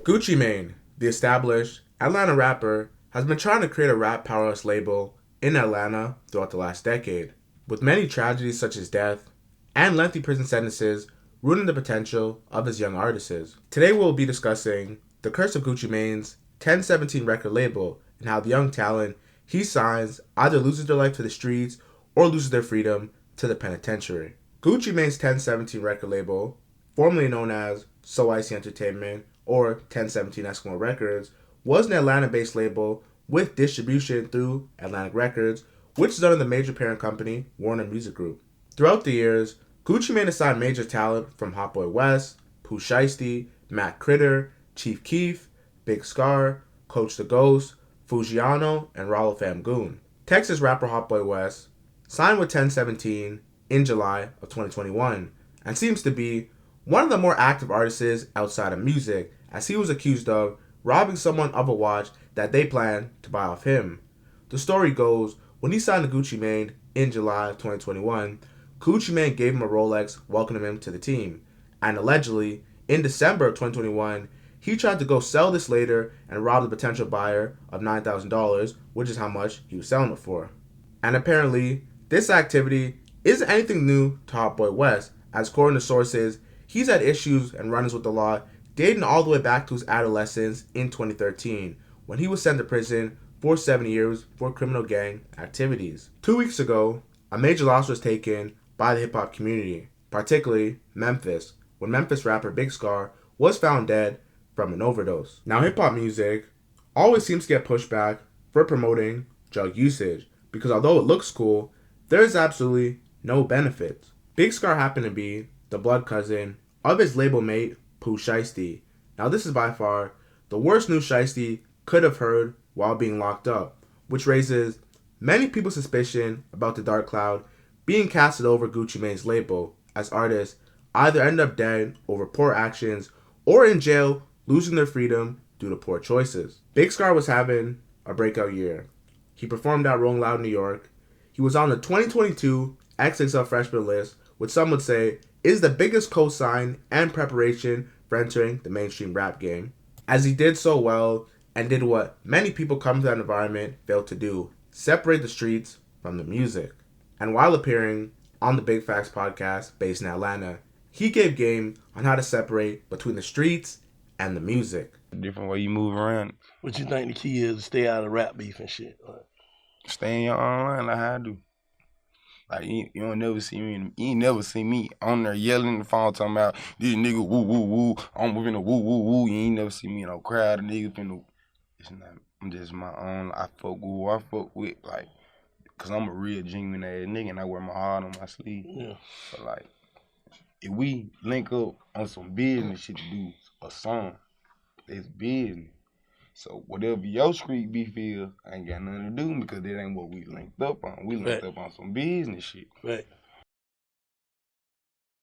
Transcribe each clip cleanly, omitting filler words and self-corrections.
Gucci Mane, the established Atlanta rapper, has been trying to create a rap powerhouse label in Atlanta throughout the last decade, with many tragedies such as death and lengthy prison sentences ruining the potential of his young artists. Today we'll be discussing the curse of Gucci Mane's 1017 record label and how the young talent he signs either loses their life to the streets or loses their freedom to the penitentiary. Gucci Mane's 1017 record label, formerly known as So Icy Entertainment or 1017 Eskimo Records, was an Atlanta-based label with distribution through Atlantic Records, which is under the major parent company Warner Music Group. Throughout the years, Gucci Mane has signed major talent from Hotboy Wes, Pooh Shiesty, Matt Critter, Chief Keef, Big Scar, Coach the Ghost, Fijiano, and Ralo Fam Goon. Texas rapper Hotboy Wes signed with 1017 in July of 2021 and seems to be one of the more active artists outside of music, as he was accused of robbing someone of a watch that they planned to buy off him. The story goes, when he signed to Gucci Mane in July of 2021, Gucci Mane gave him a Rolex welcoming him to the team, and allegedly, in December of 2021, he tried to go sell this later and rob the potential buyer of $9,000, which is how much he was selling it for. And apparently, this activity isn't anything new to Hotboy Wes, as according to sources, he's had issues and run-ins with the law dating all the way back to his adolescence in 2013, when he was sent to prison for 7 years for criminal gang activities. 2 weeks ago, a major loss was taken by the hip-hop community, particularly Memphis, when Memphis rapper Big Scar was found dead from an overdose. Now, hip-hop music always seems to get pushed back for promoting drug usage, because although it looks cool, there is absolutely no benefits. Big Scar happened to be the blood cousin of his label mate, Pooh Shiesty. Now, this is by far the worst news Shiesty could have heard while being locked up, which raises many people's suspicion about the dark cloud being casted over Gucci Mane's label, as artists either end up dead over poor actions or in jail losing their freedom due to poor choices. Big Scar was having a breakout year. He performed at Rolling Loud New York. He was on the 2022 XXL Freshman list, which some would say is the biggest cosign and preparation for entering the mainstream rap game, as he did so well and did what many people coming to that environment failed to do: separate the streets from the music. And while appearing on the Big Facts podcast based in Atlanta, he gave game on how to separate between the streets and the music. Different way you move around. What you think the key is to stay out of rap beef and shit? Stay in your own lane like how I do. Like, you don't never see me, you ain't never see me on there yelling in the phone talking about this nigga woo woo woo, I'm moving a woo woo woo. You ain't never see me in no crowd of niggas finna. It's not, I'm just my own. I fuck with who I fuck with, like, cause I'm a real genuine ass nigga and I wear my heart on my sleeve. Yeah. But like, if we link up on some business shit to do a song, it's business. So whatever your street beef is, I ain't got nothing to do because that ain't what we linked up on. We linked up on some business shit. Right.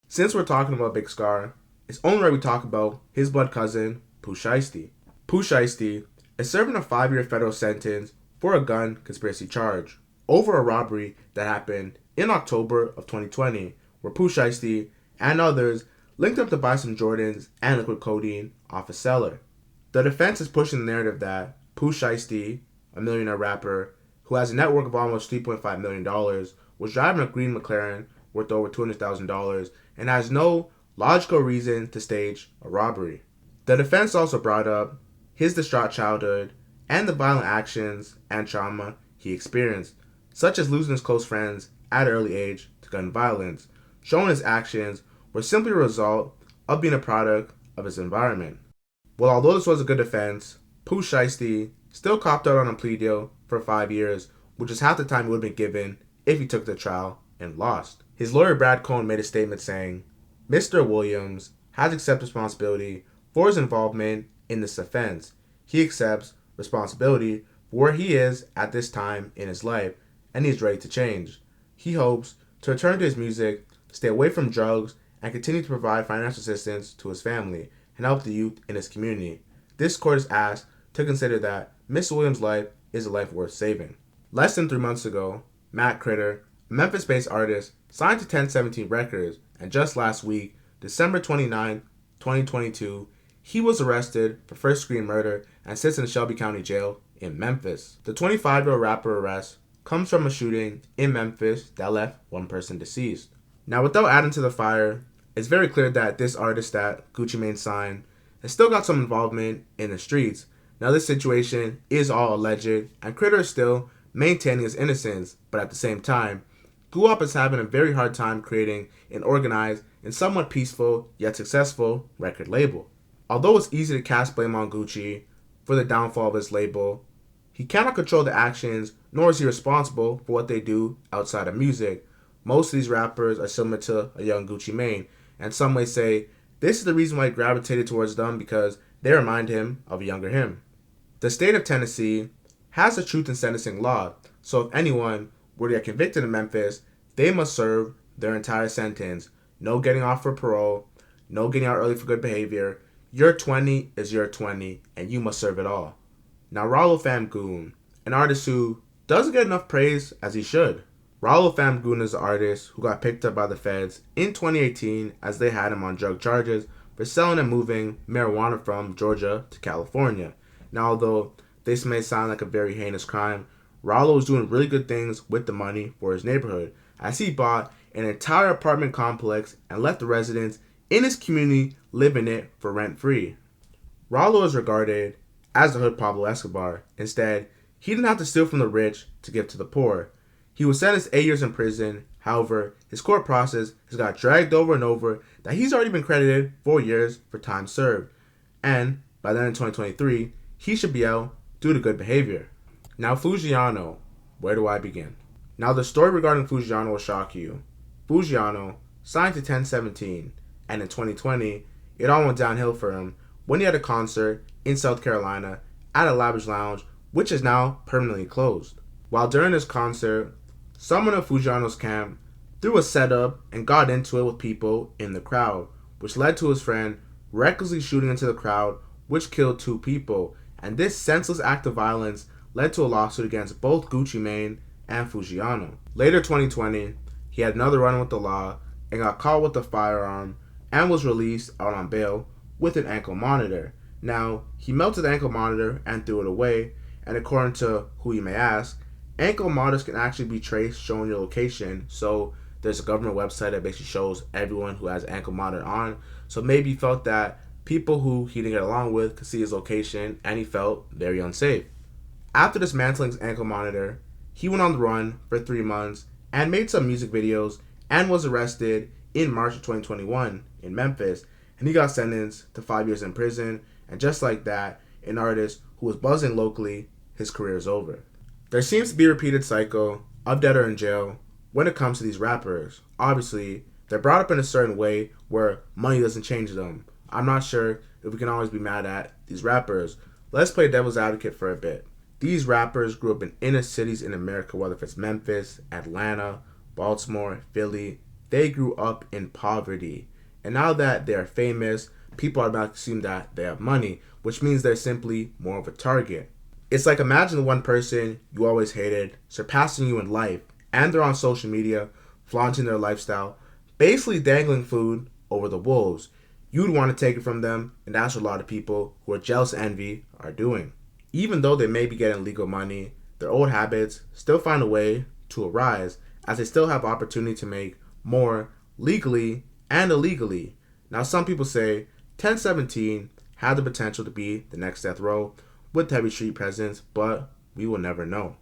Since we're talking about Big Scar, it's only right we talk about his blood cousin, Pooh Shiesty. Pooh Shiesty is serving a 5-year federal sentence for a gun conspiracy charge over a robbery that happened in October of 2020, where Pooh Shiesty and others linked up to buy some Jordans and liquid codeine off a seller. The defense is pushing the narrative that Pooh Shiesty, a millionaire rapper who has a net worth of almost $3.5 million, was driving a green McLaren worth over $200,000 and has no logical reason to stage a robbery. The defense also brought up his distraught childhood and the violent actions and trauma he experienced, such as losing his close friends at an early age to gun violence, showing his actions were simply a result of being a product of his environment. Well, although this was a good defense, Pooh Shiesty still copped out on a plea deal for 5 years, which is half the time he would have been given if he took the trial and lost. His lawyer Brad Cohn made a statement saying, Mr. Williams has accepted responsibility for his involvement in this offense. He accepts responsibility for where he is at this time in his life, and he is ready to change. He hopes to return to his music, stay away from drugs, and continue to provide financial assistance to his family and help the youth in his community. This court is asked to consider that Mr. Williams' life is a life worth saving. Less than 3 months ago, Matt Critter, a Memphis-based artist, signed to 1017 Records, and just last week, December 29, 2022, he was arrested for first-degree murder and sits in the Shelby County Jail in Memphis. The 25-year-old rapper arrest comes from a shooting in Memphis that left one person deceased. Now, without adding to the fire, it's very clear that this artist that Gucci Mane signed has still got some involvement in the streets. Now, this situation is all alleged, and Critter is still maintaining his innocence, but at the same time, Guwap is having a very hard time creating an organized and somewhat peaceful yet successful record label. Although it's easy to cast blame on Gucci for the downfall of his label, he cannot control the actions, nor is he responsible for what they do outside of music. Most of these rappers are similar to a young Gucci Mane, and some may say this is the reason why he gravitated towards them, because they remind him of a younger him. The state of Tennessee has a truth in sentencing law, so if anyone were to get convicted in Memphis, they must serve their entire sentence. No getting off for parole, no getting out early for good behavior. Your 20 is your 20, and you must serve it all. Now, Ralo Famgoon, an artist who doesn't get enough praise as he should. Ralo Famgoon is an artist who got picked up by the feds in 2018 as they had him on drug charges for selling and moving marijuana from Georgia to California. Now, although this may sound like a very heinous crime, Ralo was doing really good things with the money for his neighborhood, as he bought an entire apartment complex and let the residents in his community live in it for rent-free. Ralo is regarded as the hood Pablo Escobar. Instead, he didn't have to steal from the rich to give to the poor. He was sentenced 8 years in prison. However, his court process has got dragged over and over that he's already been credited 4 years for time served. And by the end of 2023, he should be out due to good behavior. Now, Fijiano, where do I begin? Now, the story regarding Fijiano will shock you. Fijiano signed to 1017, and in 2020, it all went downhill for him when he had a concert in South Carolina at a lavish lounge, which is now permanently closed. While during his concert, someone in Fijiano's camp threw a setup and got into it with people in the crowd, which led to his friend recklessly shooting into the crowd, which killed 2 people. And this senseless act of violence led to a lawsuit against both Gucci Mane and Fijiano. Later 2020, he had another run with the law and got caught with a firearm and was released out on bail with an ankle monitor. Now, he melted the ankle monitor and threw it away, and according to who you may ask, ankle monitors can actually be traced showing your location, so there's a government website that basically shows everyone who has an ankle monitor on, so maybe he felt that people who he didn't get along with could see his location, and he felt very unsafe. After dismantling his ankle monitor, he went on the run for 3 months and made some music videos and was arrested in March of 2021 in Memphis, and he got sentenced to 5 years in prison, and just like that, an artist who was buzzing locally, his career is over. There seems to be a repeated cycle of dead or in jail when it comes to these rappers. Obviously, they're brought up in a certain way where money doesn't change them. I'm not sure if we can always be mad at these rappers. Let's play devil's advocate for a bit. These rappers grew up in inner cities in America, whether if it's Memphis, Atlanta, Baltimore, Philly. They grew up in poverty. And now that they're famous, people automatically assume that they have money, which means they're simply more of a target. It's like, imagine the one person you always hated surpassing you in life, and they're on social media, flaunting their lifestyle, basically dangling food over the wolves. You'd want to take it from them, and that's what a lot of people who are jealous and envy are doing. Even though they may be getting legal money, their old habits still find a way to arise, as they still have opportunity to make more legally and illegally. Now, some people say 1017 had the potential to be the next death row with heavy street presence, but we will never know.